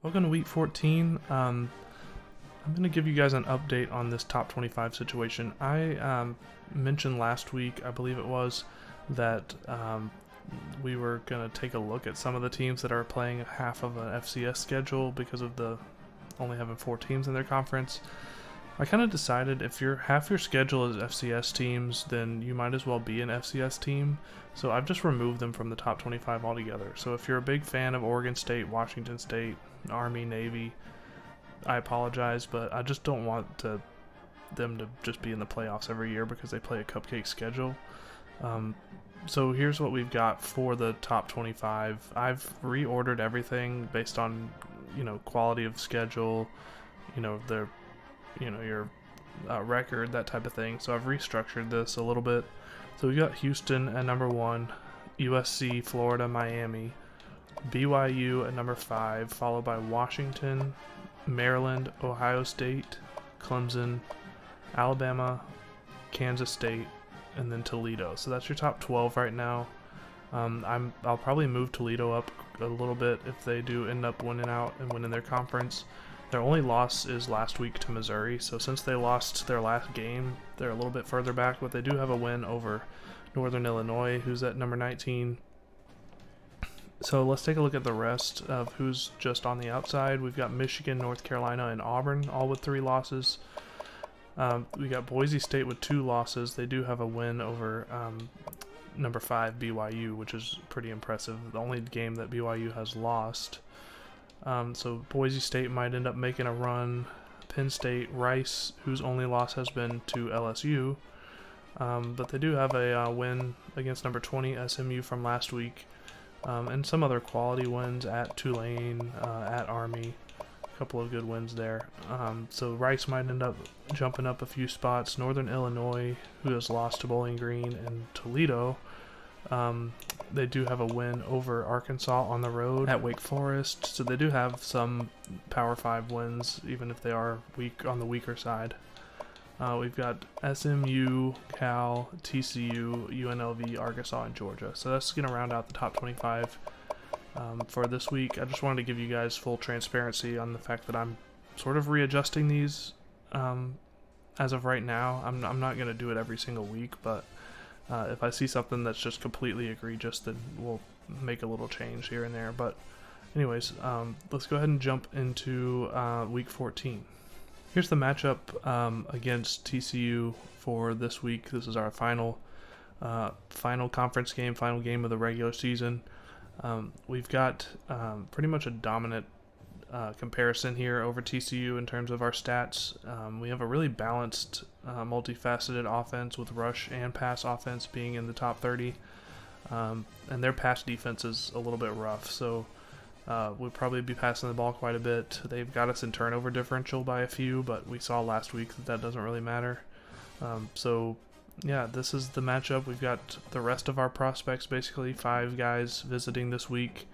Welcome to week 14. I'm going to give you guys an update on this top 25 situation. I mentioned last week, I believe it was, that we were going to take a look at some of the teams that are playing half of an FCS schedule because of the only having 4 teams in their conference. I kind of decided if half your schedule is FCS teams, then you might as well be an FCS team. So I've just removed them from the top 25 altogether. So if you're a big fan of Oregon State, Washington State, Army, Navy, I apologize, but I just don't want them to just be in the playoffs every year because they play a cupcake schedule. So here's what we've got for the top 25. I've reordered everything based on, quality of schedule, your record, that type of thing. So I've restructured this a little bit. So we got Houston at number 1, USC, Florida, Miami, BYU at number 5, followed by Washington, Maryland, Ohio State, Clemson, Alabama, Kansas State, and then Toledo. So that's your top 12 right now. I'll probably move Toledo up a little bit if they do end up winning out and winning their conference. Their only loss is last week to Missouri, so since they lost their last game, they're a little bit further back, but they do have a win over Northern Illinois, who's at number 19. So let's take a look at the rest of who's just on the outside. We've got Michigan, North Carolina, and Auburn, all with 3 losses. We got Boise State with 2 losses. They do have a win over number 5, BYU, which is pretty impressive. The only game that BYU has lost. So Boise State might end up making a run. Penn State, Rice, whose only loss has been to LSU. But they do have a win against number 20, SMU, from last week. And some other quality wins at Tulane, at Army. A couple of good wins there. So Rice might end up jumping up a few spots. Northern Illinois, who has lost to Bowling Green, and Toledo. They do have a win over Arkansas on the road at Wake Forest, so they do have some Power 5 wins, even if they are weak on the weaker side. We've got SMU, Cal, TCU, UNLV, Arkansas, and Georgia. So that's going to round out the top 25 for this week. I just wanted to give you guys full transparency on the fact that I'm sort of readjusting these as of right now. I'm not going to do it every single week, but if I see something that's just completely egregious, then we'll make a little change here and there. But anyways, let's go ahead and jump into week 14. Here's the matchup against TCU for this week. This is our final conference game, final game of the regular season. We've got pretty much a dominant comparison here over TCU in terms of our stats. We have a really balanced, multifaceted offense with rush and pass offense being in the top 30. And their pass defense is a little bit rough, so we'll probably be passing the ball quite a bit. They've got us in turnover differential by a few, but we saw last week that doesn't really matter. So yeah, this is the matchup. We've got the rest of our prospects, basically 5 guys visiting this week.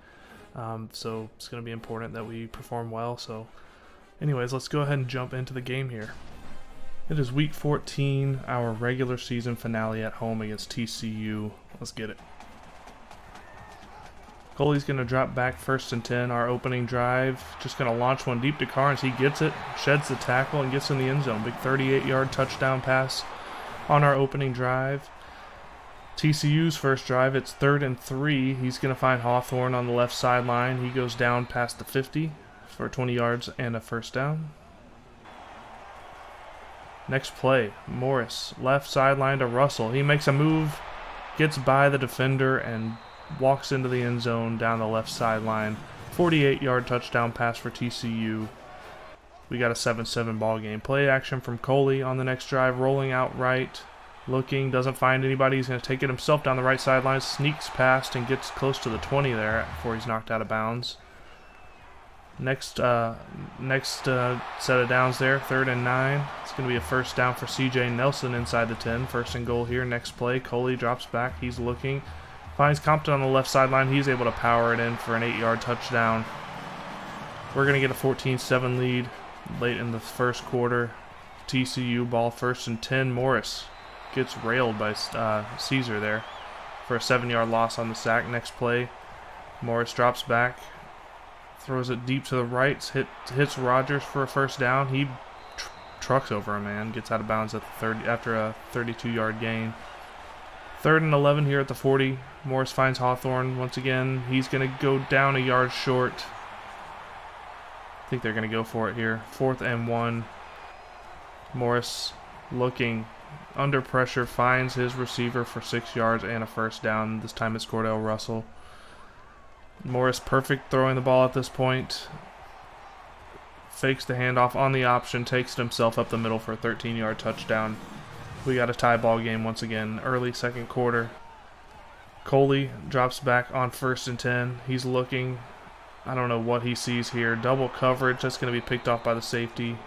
So it's going to be important that we perform well. So anyways, let's go ahead and jump into the game here. It is week 14, our regular season finale at home against TCU. Let's get it. Coley's going to drop back 1st and 10, our opening drive. Just going to launch one deep to Carnes. He gets it, sheds the tackle, and gets in the end zone. Big 38-yard touchdown pass on our opening drive. TCU's first drive, it's 3rd and 3. He's going to find Hawthorne on the left sideline. He goes down past the 50 for 20 yards and a first down. Next play, Morris, left sideline to Russell. He makes a move, gets by the defender, and walks into the end zone down the left sideline. 48-yard touchdown pass for TCU. We got a 7-7 ball game. Play action from Coley on the next drive, rolling out right. Looking, doesn't find anybody. He's going to take it himself down the right sideline, sneaks past and gets close to the 20 there before he's knocked out of bounds. Next set of downs there, 3rd and 9. It's going to be a first down for CJ Nelson inside the 10. 1st and goal here. Next play, Coley drops back. He's looking, finds Compton on the left sideline. He's able to power it in for an 8-yard touchdown. We're going to get a 14-7 lead late in the first quarter. TCU ball 1st and 10. Morris gets railed by Caesar there for a 7-yard loss on the sack. Next play, Morris drops back, Throws it deep to the right. Hits Rogers for a first down. He trucks over a man. Gets out of bounds at the 30 after a 32-yard gain. 3rd and 11 here at the 40. Morris finds Hawthorne once again. He's going to go down a yard short. I think they're going to go for it here. 4th and 1. Morris looking under pressure, finds his receiver for 6 yards and a first down. This time it's Cordell Russell. Morris perfect throwing the ball at this point. Fakes the handoff on the option, takes it himself up the middle for a 13-yard touchdown. We got a tie ball game once again, early second quarter. Coley drops back on 1st and 10. He's looking. I don't know what he sees here. Double coverage. That's going to be picked off by the safety.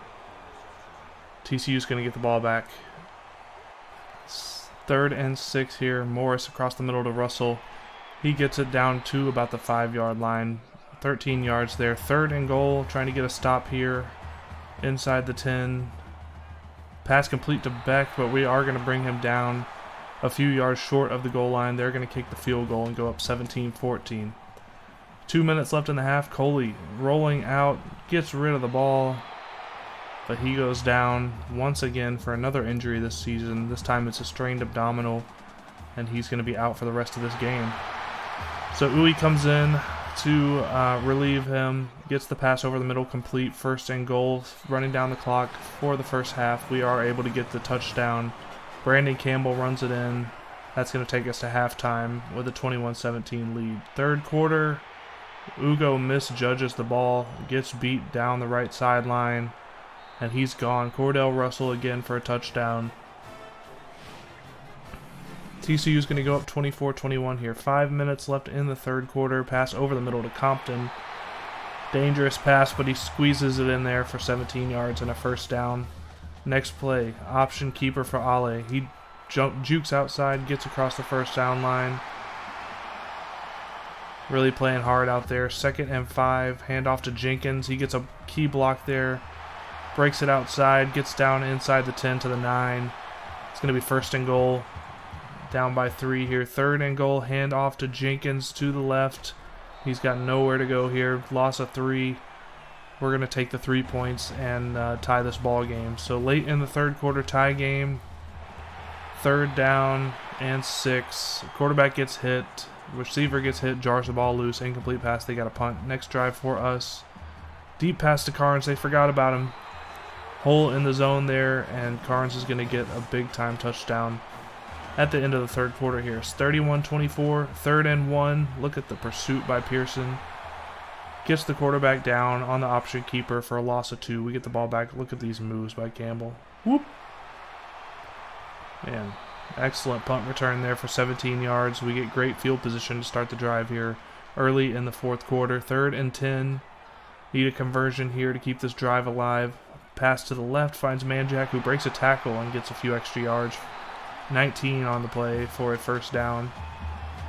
TCU's going to get the ball back. 3rd and 6 here. Morris across the middle to Russell. He gets it down to about the 5-yard line. 13 yards there. 3rd and goal. Trying to get a stop here inside the 10. Pass complete to Beck, but we are going to bring him down a few yards short of the goal line. They're going to kick the field goal and go up 17-14. 2 minutes left in the half. Coley rolling out, gets rid of the ball, but he goes down once again for another injury this season. This time it's a strained abdominal, and he's going to be out for the rest of this game. So Uwe comes in to relieve him, gets the pass over the middle complete, 1st and goal, running down the clock for the first half. We are able to get the touchdown. Brandon Campbell runs it in. That's going to take us to halftime with a 21-17 lead. 3rd quarter, Ugo misjudges the ball, gets beat down the right sideline, and he's gone. Cordell Russell again for a touchdown. TCU is going to go up 24-21 here. 5 minutes left in the 3rd quarter. Pass over the middle to Compton. Dangerous pass, but he squeezes it in there for 17 yards and a first down. Next play, option keeper for Ale. He jukes outside, gets across the first down line. Really playing hard out there. 2nd and 5. Handoff to Jenkins. He gets a key block there. Breaks it outside. Gets down inside the 10 to the 9. It's going to be 1st and goal. Down by 3 here. 3rd and goal. Hand off to Jenkins to the left. He's got nowhere to go here. Loss of 3. We're going to take the 3 points and tie this ball game. So late in the 3rd quarter, tie game. 3rd down and 6. Quarterback gets hit. Receiver gets hit. Jars the ball loose. Incomplete pass. They got a punt. Next drive for us. Deep pass to Carnes. They forgot about him. Hole in the zone there, and Carnes is going to get a big-time touchdown at the end of the 3rd quarter here. It's 31-24, 3rd and 1. Look at the pursuit by Pearson. Gets the quarterback down on the option keeper for a loss of 2. We get the ball back. Look at these moves by Campbell. Whoop. Man, excellent punt return there for 17 yards. We get great field position to start the drive here early in the 4th quarter. 3rd and 10. Need a conversion here to keep this drive alive. Pass to the left, finds Manjack, who breaks a tackle and gets a few extra yards. 19 on the play for a first down.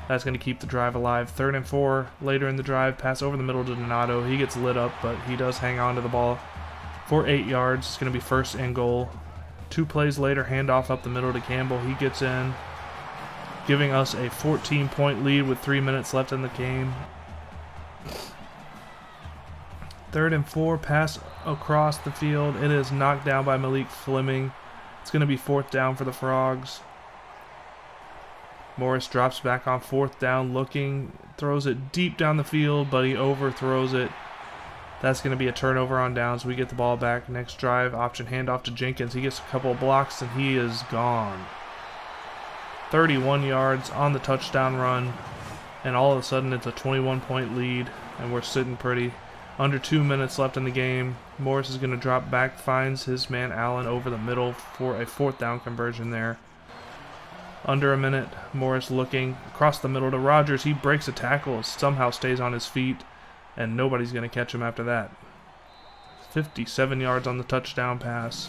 That's going to keep the drive alive. 3rd and 4. Later in the drive, pass over the middle to Donato. He gets lit up, but he does hang on to the ball for 8 yards. It's going to be 1st and goal. 2 plays later, handoff up the middle to Campbell. He gets in, giving us a 14-point lead with 3 minutes left in the game. 3rd and 4, pass across the field. It is knocked down by Malik Fleming. It's going to be 4th down for the Frogs. Morris drops back on 4th down, looking, throws it deep down the field, but he overthrows it. That's going to be a turnover on downs. We get the ball back. Next drive, option handoff to Jenkins. He gets a couple of blocks, and he is gone. 31 yards on the touchdown run, and all of a sudden it's a 21-point lead, and we're sitting pretty. Under 2 minutes left in the game. Morris is going to drop back, finds his man Allen over the middle for a 4th down conversion there. Under a minute, Morris looking across the middle to Rogers. He breaks a tackle, somehow stays on his feet, and nobody's going to catch him after that. 57 yards on the touchdown pass.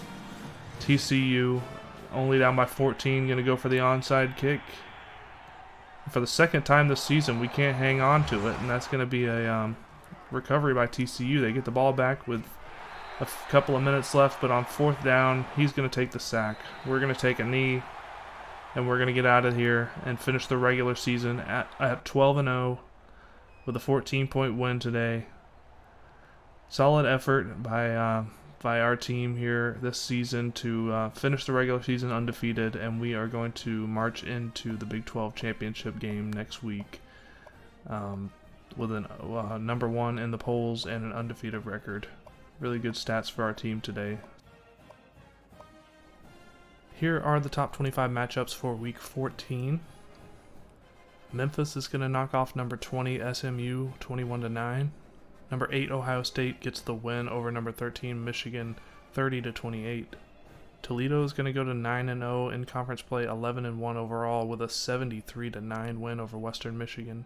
TCU only down by 14, going to go for the onside kick. For the 2nd time this season, we can't hang on to it, and that's going to be a recovery by TCU. They get the ball back with a couple of minutes left, but on 4th down, he's going to take the sack. We're going to take a knee, and we're going to get out of here and finish the regular season at 12-0 with a 14-point win today. Solid effort by our team here this season to finish the regular season undefeated, and we are going to march into the Big 12 championship game next week with a number 1 in the polls and an undefeated record. Really good stats for our team today. Here are the top 25 matchups for Week 14. Memphis is going to knock off number 20 SMU 21-9. Number 8 Ohio State gets the win over number 13 Michigan 30-28. Toledo is going to go to 9-0 in conference play, 11-1 overall with a 73-9 win over Western Michigan.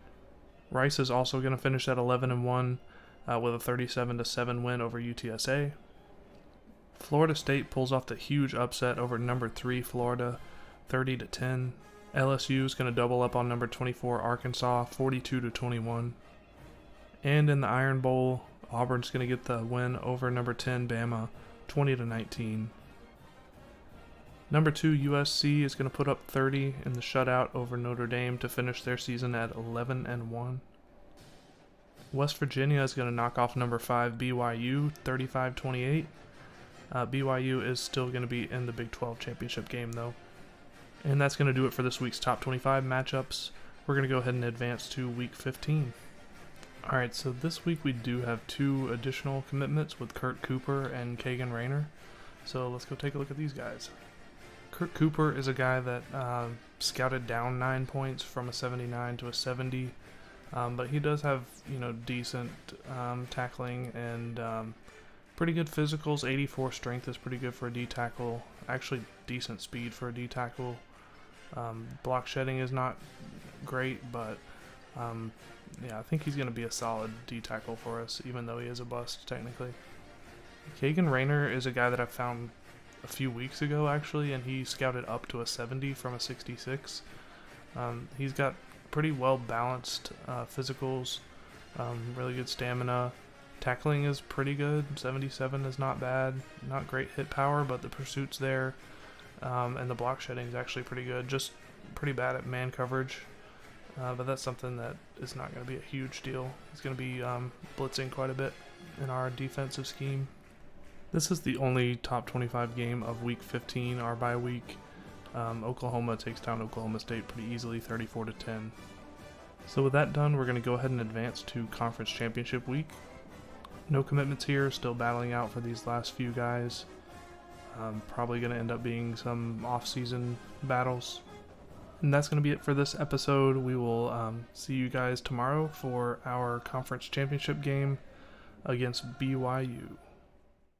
Rice is also going to finish at 11-1 with a 37-7 win over UTSA. Florida State pulls off the huge upset over number 3 Florida 30-10. LSU is going to double up on number 24 Arkansas 42-21. And in the Iron Bowl, Auburn's going to get the win over number 10 Bama 20-19. Number 2 USC is going to put up 30 in the shutout over Notre Dame to finish their season at 11-1. West Virginia is going to knock off number 5 BYU 35-28. BYU is still going to be in the Big 12 championship game though. And that's going to do it for this week's top 25 matchups. We're going to go ahead and advance to Week 15. Alright, so this week we do have 2 additional commitments with Kurt Cooper and Kagan Rayner. So let's go take a look at these guys. Kurt Cooper is a guy that scouted down 9 points from a 79 to a 70. But he does have, decent tackling and pretty good physicals. 84 strength is pretty good for a D tackle. Actually, decent speed for a D tackle. Block shedding is not great, but I think he's going to be a solid D tackle for us, even though he is a bust technically. Kagan Rayner is a guy that I found a few weeks ago actually, and he scouted up to a 70 from a 66. He's got pretty well balanced physicals, really good stamina. Tackling is pretty good. 77 is not bad. Not great hit power, but the pursuit's there. And the block shedding is actually pretty good. Just pretty bad at man coverage. But that's something that is not going to be a huge deal. He's going to be blitzing quite a bit in our defensive scheme. This is the only top 25 game of Week 15, our bye week. Oklahoma takes down Oklahoma State pretty easily, 34-10. So with that done, we're going to go ahead and advance to Conference Championship Week. No commitments here, still battling out for these last few guys. Probably going to end up being some off-season battles. And that's going to be it for this episode. We will see you guys tomorrow for our conference championship game against BYU.